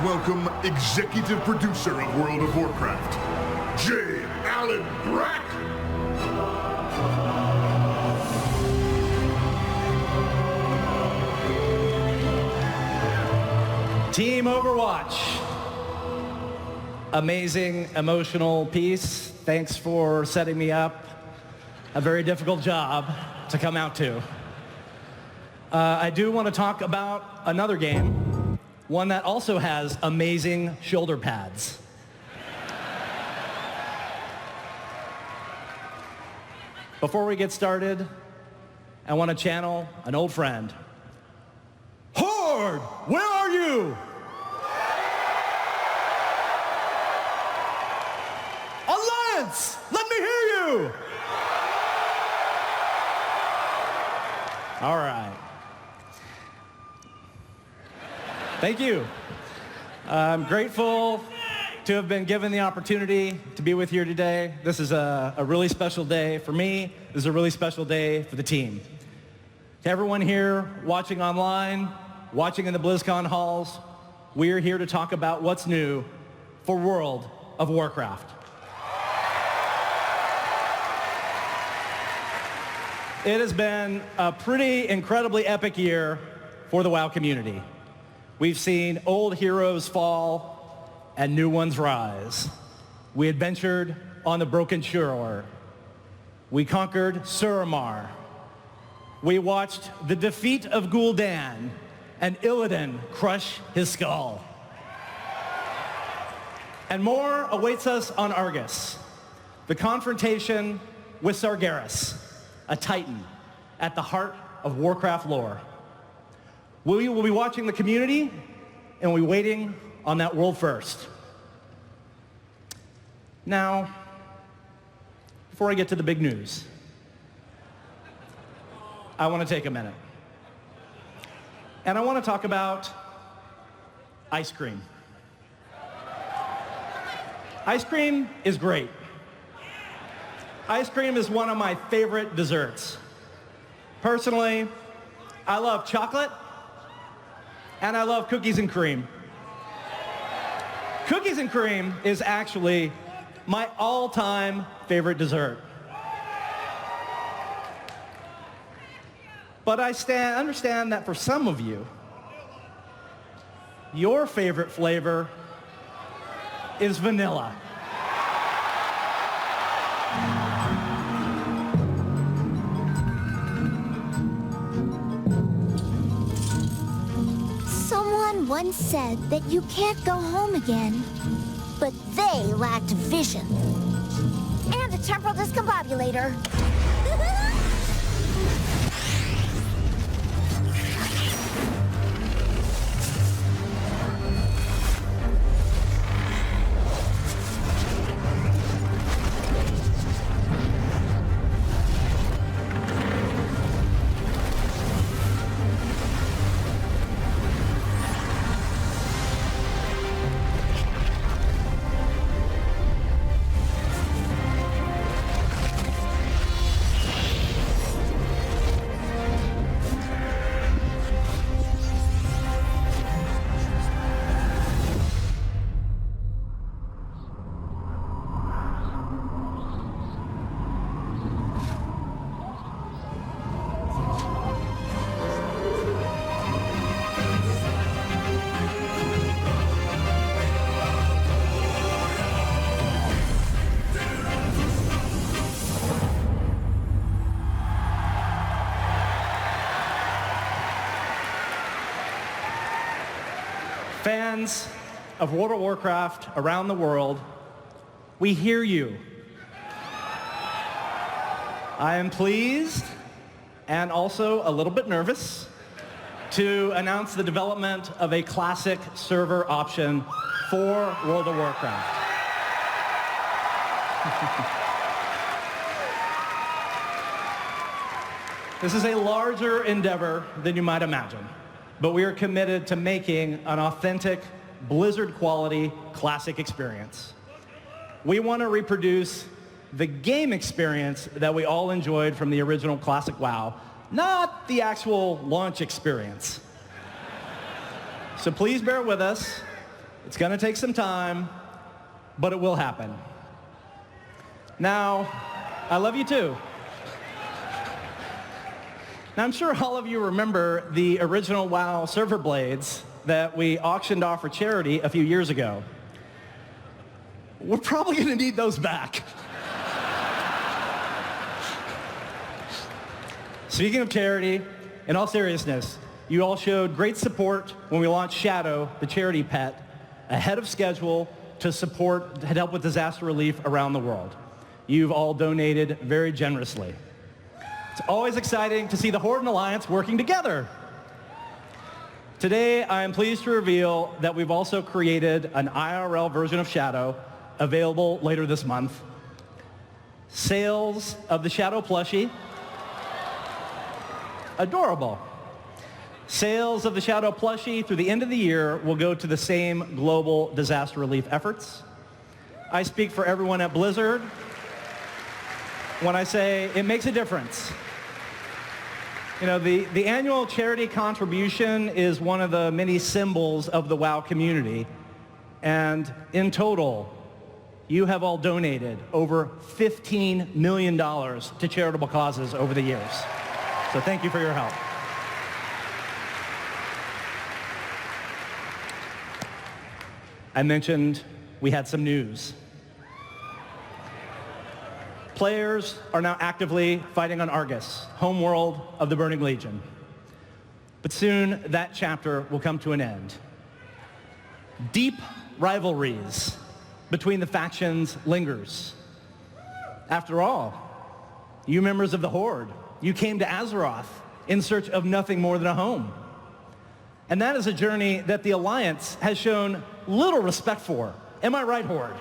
welcome executive producer of World of Warcraft, J. Allen Brack. Team Overwatch. Amazing, emotional piece. Thanks for setting me up. A very difficult job to come out to. I do want to talk about another game, one that also has amazing shoulder pads. Before we get started, I want to channel an old friend. Horde, where are you? Alliance, let me hear you. All right. Thank you. I'm grateful to have been given the opportunity to be with you today. This is a really special day for me. This is a really special day for the team. To everyone here watching online, watching in the Blizzcon halls, we are here to talk about what's new for World of Warcraft. It has been a pretty incredibly epic year for the WoW community. We've seen old heroes fall and new ones rise. We adventured on the Broken Shore. We conquered Suramar. We watched the defeat of Gul'dan and Illidan crush his skull. And more awaits us on Argus, the confrontation with Sargeras, a titan at the heart of Warcraft lore. We will be watching the community and we'll be waiting on that world first. Now, before I get to the big news, I want to take a minute. And I want to talk about ice cream. Ice cream is great. Ice cream is one of my favorite desserts. Personally, I love chocolate and I love cookies and cream. Cookies and cream is actually my all-time favorite dessert. But I understand that for some of you, your favorite flavor is vanilla. Someone once said that you can't go home again, but they lacked vision. And a temporal discombobulator. Fans of World of Warcraft around the world, we hear you. I am pleased and also a little bit nervous to announce the development of a classic server option for World of Warcraft. This is a larger endeavor than you might imagine, but we are committed to making an authentic Blizzard quality classic experience. We want to reproduce the game experience that we all enjoyed from the original classic WoW, not the actual launch experience. So please bear with us. It's going to take some time, but it will happen. Now, I love you too. Now, I'm sure all of you remember the original WoW server blades that we auctioned off for charity a few years ago. We're probably going to need those back. Speaking of charity, in all seriousness, you all showed great support when we launched Shadow, the charity pet, ahead of schedule to help with disaster relief around the world. You've all donated very generously. It's always exciting to see the Horde and Alliance working together. Today, I am pleased to reveal that we've also created an IRL version of Shadow available later this month. Sales of the Shadow plushie, adorable. Sales of the Shadow plushie through the end of the year will go to the same global disaster relief efforts. I speak for everyone at Blizzard when I say it makes a difference. You know, the annual charity contribution is one of the many symbols of the WoW community. And in total, you have all donated over $15 million to charitable causes over the years. So thank you for your help. I mentioned we had some news. Players are now actively fighting on Argus, homeworld of the Burning Legion. But soon that chapter will come to an end. Deep rivalries between the factions lingers. After all, you members of the Horde, you came to Azeroth in search of nothing more than a home. And that is a journey that the Alliance has shown little respect for. Am I right, Horde?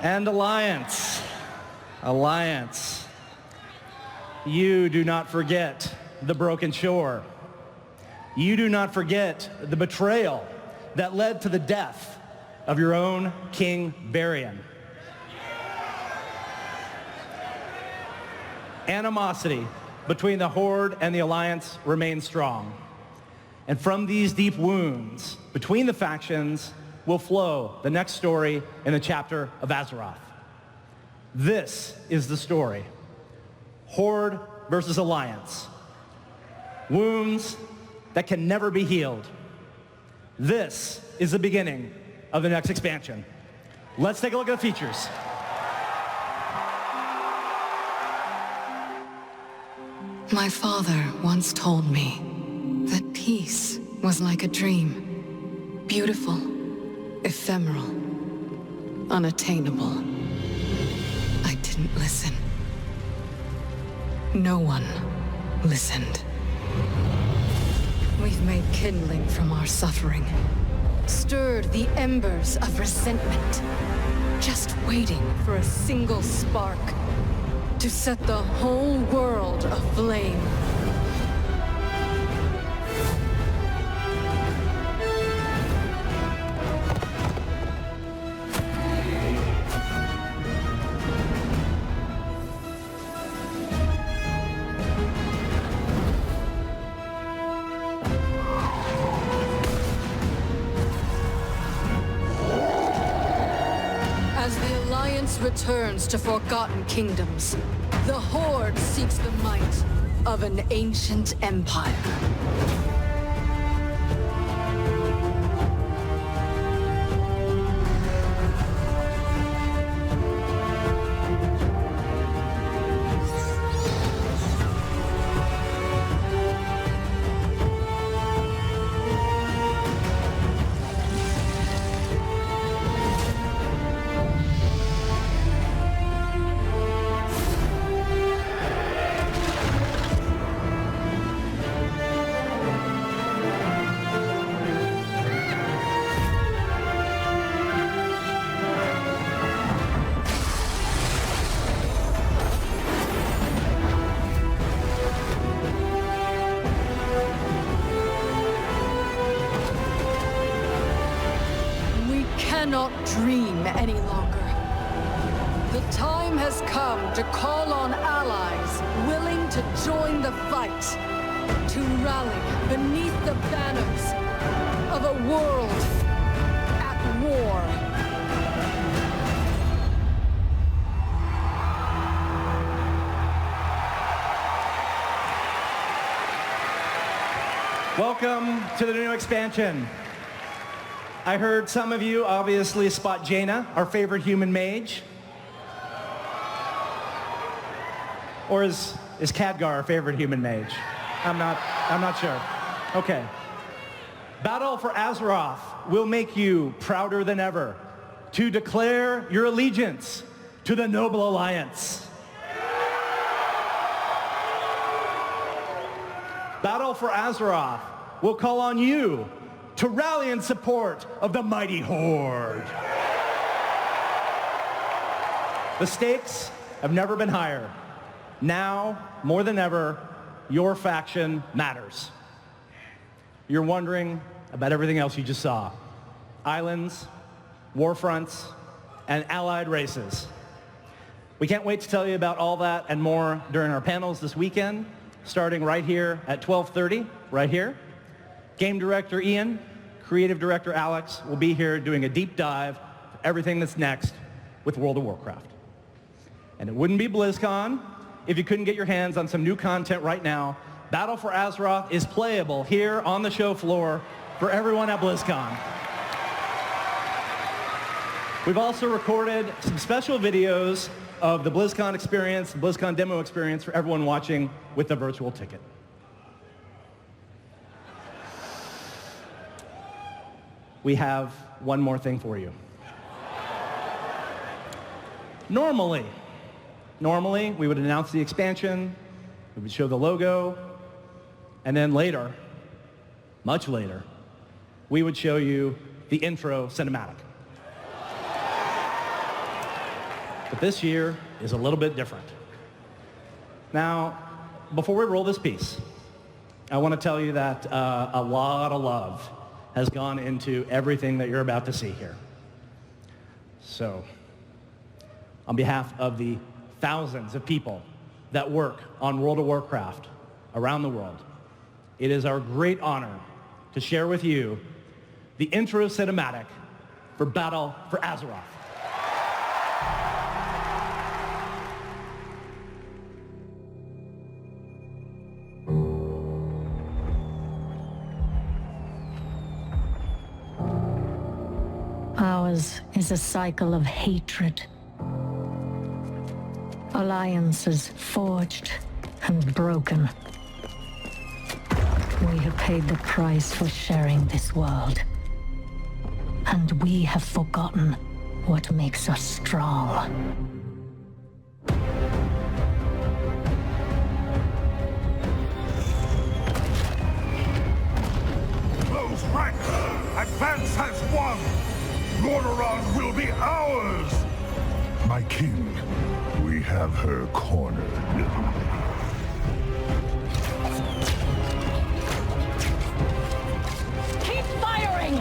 And Alliance, you do not forget the broken shore. You do not forget the betrayal that led to the death of your own King Varian. Animosity between the Horde and the Alliance remains strong. And from these deep wounds between the factions will flow the next story in the chapter of Azeroth. This is the story. Horde versus Alliance. Wounds that can never be healed. This is the beginning of the next expansion. Let's take a look at the features. My father once told me that peace was like a dream. Beautiful, ephemeral, unattainable. I didn't listen. No one listened. We've made kindling from our suffering, stirred the embers of resentment, just waiting for a single spark to set the whole world aflame. As the Alliance returns to forgotten kingdoms, the Horde seeks the might of an ancient empire. Cannot dream any longer. The time has come to call on allies willing to join the fight. to rally beneath the banners of a world at war. Welcome to the new expansion. I heard some of you obviously spot Jaina, our favorite human mage. Or is Khadgar our favorite human mage? I'm not sure. Okay. Battle for Azeroth will make you prouder than ever to declare your allegiance to the Noble Alliance. Battle for Azeroth will call on you to rally in support of the mighty Horde. The stakes have never been higher. Now, more than ever, your faction matters. You're wondering about everything else you just saw. Islands, war fronts, and allied races. We can't wait to tell you about all that and more during our panels this weekend, starting right here at 12:30, right here. Game director Ian, creative director Alex will be here doing a deep dive for everything that's next with World of Warcraft. And it wouldn't be Blizzcon if you couldn't get your hands on some new content right now. Battle for Azeroth is playable here on the show floor for everyone at BlizzCon. We've also recorded some special videos of the BlizzCon experience, the BlizzCon demo experience for everyone watching with the virtual ticket. We have one more thing for you. Normally, we would announce the expansion, we would show the logo, and then later, much later, we would show you the intro cinematic. But this year is a little bit different. Now, before we roll this piece, I want to tell you that a lot of love has gone into everything that you're about to see here. So, on behalf of the thousands of people that work on World of Warcraft around the world, it is our great honor to share with you the intro cinematic for Battle for Azeroth. Ours is a cycle of hatred. Alliances forged and broken. We have paid the price for sharing this world. And we have forgotten what makes us strong. Close ranks! Advance has won! Lordaeron will be ours! My king, we have her cornered. Keep firing!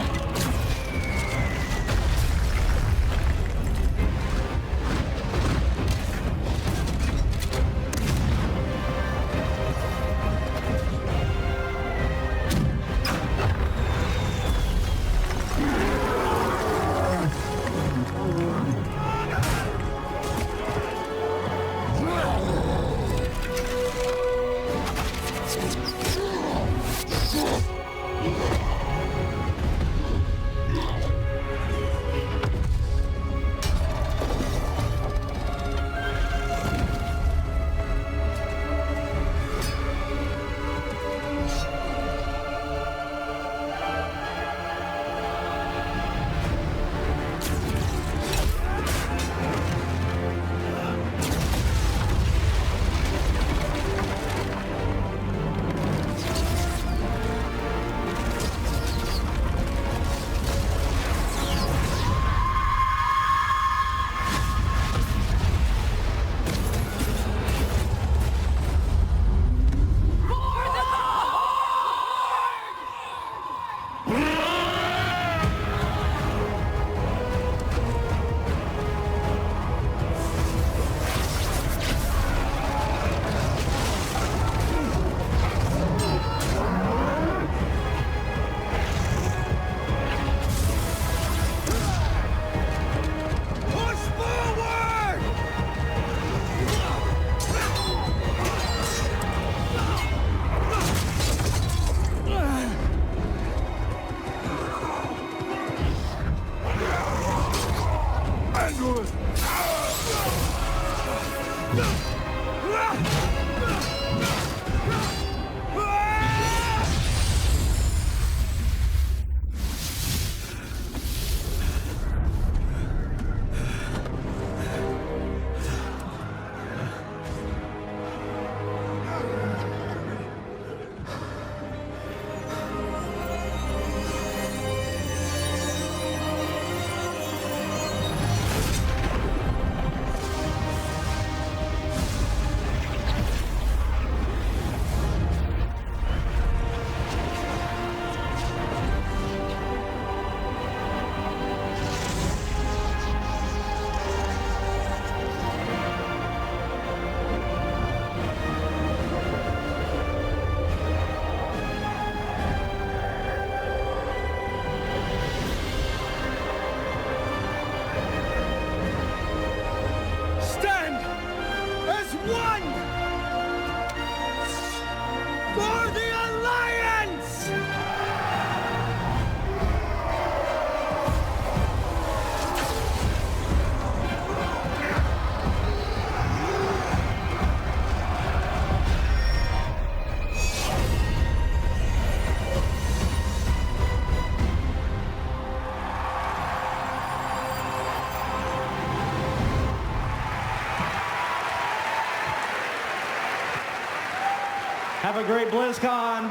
Have a great BlizzCon.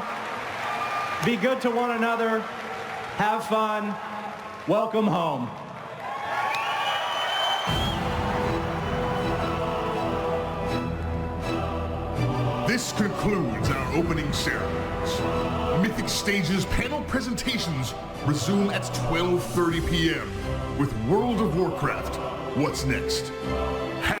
Be good to one another. Have fun. Welcome home. This concludes our opening ceremonies. Mythic Stage's panel presentations resume at 12:30 p.m. with World of Warcraft. What's next?